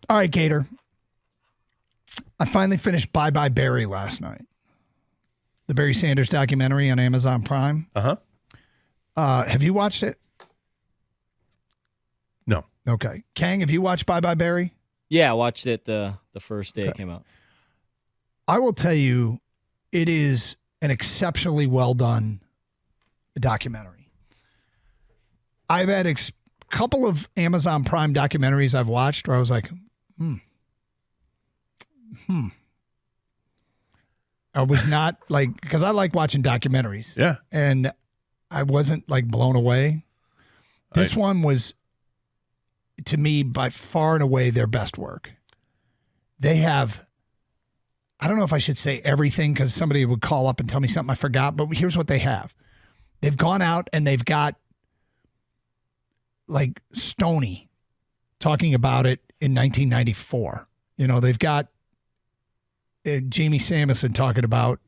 All right, Gator. I finally finished Bye Bye Barry last night. The Barry Sanders documentary on Amazon Prime. Uh-huh. Have you watched it? No. Okay. Kang, have you watched Bye Bye Barry? Yeah, I watched it the first day it came out. I will tell you, it is an exceptionally well done documentary. I've had a couple of Amazon Prime documentaries I've watched where I was like, I was not like, because I like watching documentaries. Yeah. And I wasn't like blown away. This one was, to me, by far and away their best work. They have, I don't know if I should say everything because somebody would call up and tell me something I forgot, but here's what they have. They've gone out and they've got like Stoney talking about it in 1994. You know, they've got Jamie Samuelson talking about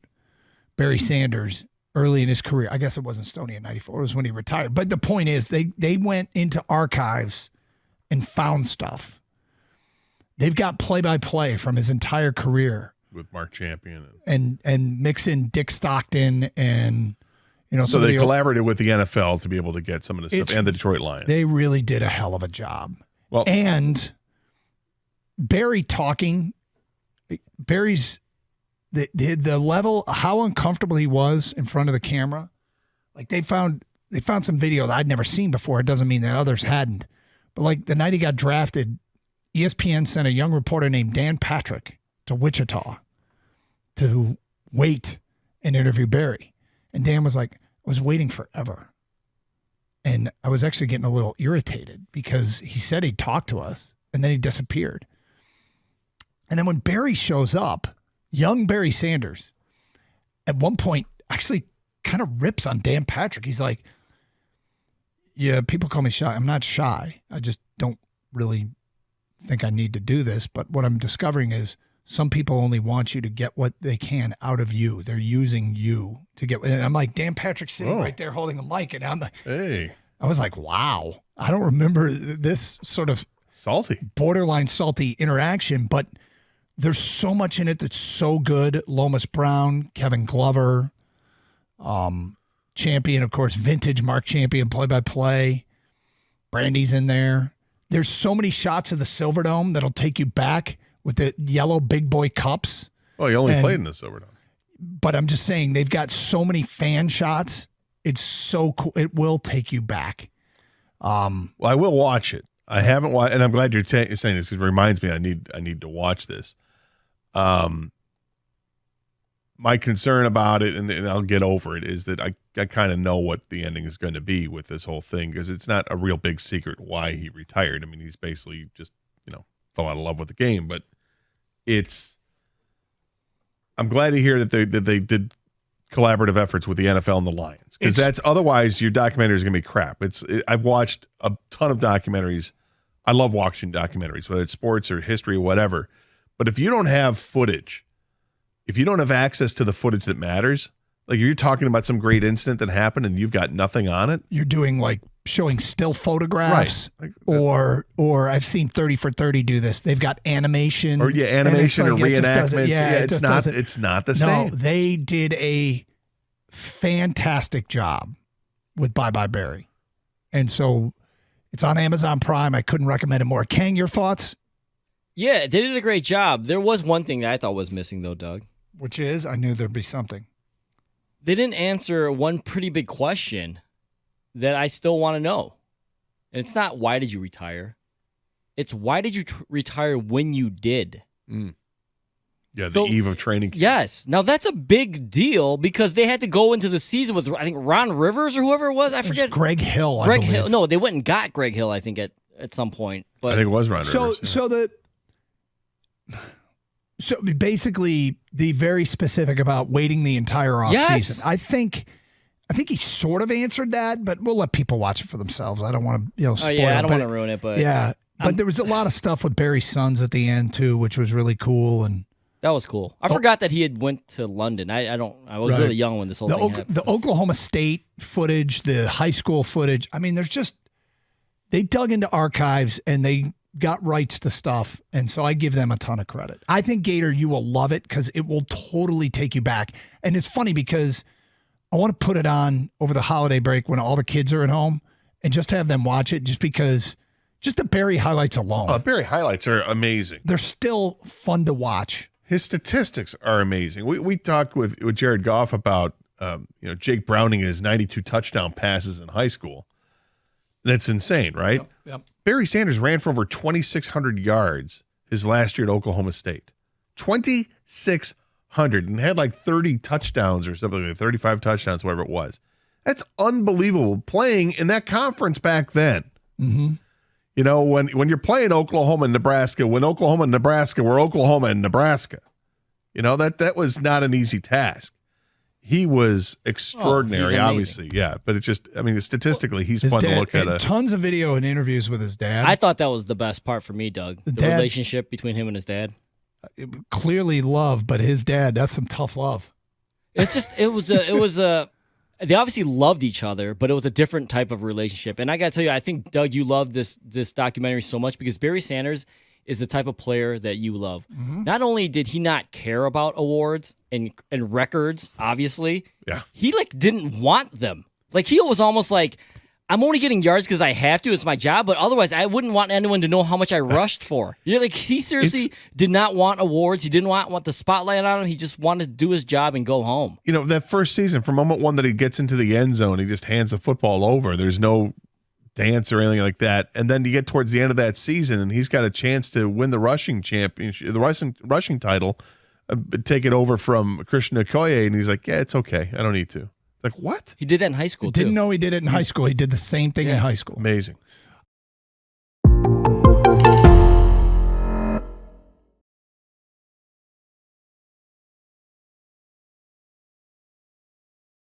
Barry Sanders early in his career. I guess it wasn't Stoney in 94. It was when he retired. But the point is they went into archives and found stuff. They've got play-by-play from his entire career. With Mark Champion. And mix in Dick Stockton and, you know. So they collaborated with the NFL to be able to get some of this stuff and the Detroit Lions. They really did a hell of a job. Well, and Barry talking, Barry's, the level, how uncomfortable he was in front of the camera. Like they found some video that I'd never seen before. It doesn't mean that others hadn't. But like the night he got drafted, ESPN sent a young reporter named Dan Patrick to Wichita to wait and interview Barry. And Dan was like, I was waiting forever. And I was actually getting a little irritated because he said he'd talk to us and then he disappeared. And then when Barry shows up, young Barry Sanders, at one point actually kind of rips on Dan Patrick. He's like, yeah, people call me shy. I'm not shy. I just don't really think I need to do this. But what I'm discovering is some people only want you to get what they can out of you. They're using you to get. And I'm like, Dan Patrick sitting right there holding a mic. And I'm like, hey. I was like, wow. I don't remember this sort of salty, borderline salty interaction, but there's so much in it that's so good. Lomas Brown, Kevin Glover, Champion, of course, vintage Mark Champion, play-by-play. Brandy's in there. There's so many shots of the Silverdome that'll take you back with the yellow big boy cups. Oh, he only played in the Silverdome. But I'm just saying, they've got so many fan shots. It's so cool. It will take you back. Well, I will watch it. I haven't watched, and I'm glad you're saying this because it reminds me I need to watch this. My concern about it, and I'll get over it, is that I kind of know what the ending is going to be with this whole thing because it's not a real big secret why he retired. I mean, he's basically just, fell out of love with the game, but I'm glad to hear that they did collaborative efforts with the NFL and the Lions because that's otherwise your documentary is going to be crap. I've watched a ton of documentaries. I love watching documentaries, whether it's sports or history or whatever. But if you don't have footage, if you don't have access to the footage that matters, like you're talking about some great incident that happened and you've got nothing on it. You're doing like showing still photographs, right? Or I've seen 30 for 30 do this. They've got animation, or animation or reenactments. It's not the same. No, they did a fantastic job with Bye Bye Barry, and so it's on Amazon Prime. I couldn't recommend it more. Kang, your thoughts? Yeah, they did a great job. There was one thing that I thought was missing, though, Doug. Which is? I knew there'd be something. They didn't answer one pretty big question that I still want to know. And it's not, why did you retire? It's, why did you retire when you did? Mm. Yeah, the eve of training camp. Yes. Now, that's a big deal because they had to go into the season with, I think, Ron Rivers or whoever it was. I forget. Greg Hill, I believe. Hill. No, they went and got Greg Hill, I think, at some point. But I think it was Ron Rivers. So basically, the very specific about waiting the entire offseason. I think he sort of answered that, but we'll let people watch it for themselves. I don't want to, spoil it. I don't want to ruin it, but yeah. But there was a lot of stuff with Barry's sons at the end too, which was really cool. And that was cool. I forgot that he had went to London. I was really young when this whole thing happened. The Oklahoma State footage, the high school footage. I mean, they dug into archives and they got rights to stuff, and so I give them a ton of credit. I think, Gator, you will love it because it will totally take you back. And it's funny because I want to put it on over the holiday break when all the kids are at home and just have them watch it just because just the Barry highlights alone. Barry highlights are amazing. They're still fun to watch. His statistics are amazing. We talked with Jared Goff about Jake Browning and his 92 touchdown passes in high school. That's insane, right? Yep. Barry Sanders ran for over 2,600 yards his last year at Oklahoma State. 2,600 and had like 30 touchdowns or something, like 35 touchdowns, whatever it was. That's unbelievable playing in that conference back then. Mm-hmm. You know, when you're playing Oklahoma and Nebraska, when Oklahoma and Nebraska were Oklahoma and Nebraska, you know, that was not an easy task. He was extraordinary, obviously. Yeah, but it's just, I mean, statistically, he's fun to look at. Tons of video and interviews with his dad. I thought that was the best part for me, Doug. The relationship between him and his dad. Clearly love, but his dad, that's some tough love. It's just, it was they obviously loved each other, but it was a different type of relationship. And I got to tell you, I think, Doug, you love this documentary so much because Barry Sanders is the type of player that you love. Mm-hmm. Not only did he not care about awards and records, obviously, he didn't want them. Like he was almost like, I'm only getting yards because I have to. It's my job, but otherwise I wouldn't want anyone to know how much I rushed for. Like he seriously did not want awards. He didn't want the spotlight on him. He just wanted to do his job and go home. You know, that first season, from moment one that he gets into the end zone, he just hands the football over. There's no dance or anything like that. And then you get towards the end of that season, and he's got a chance to win the rushing championship, the rushing title, take it over from Christian Okoye, and he's like, yeah, it's okay. I don't need to. Like, what? He did that in high school, too. Didn't know he did it in high school. He did the same thing in high school. Amazing.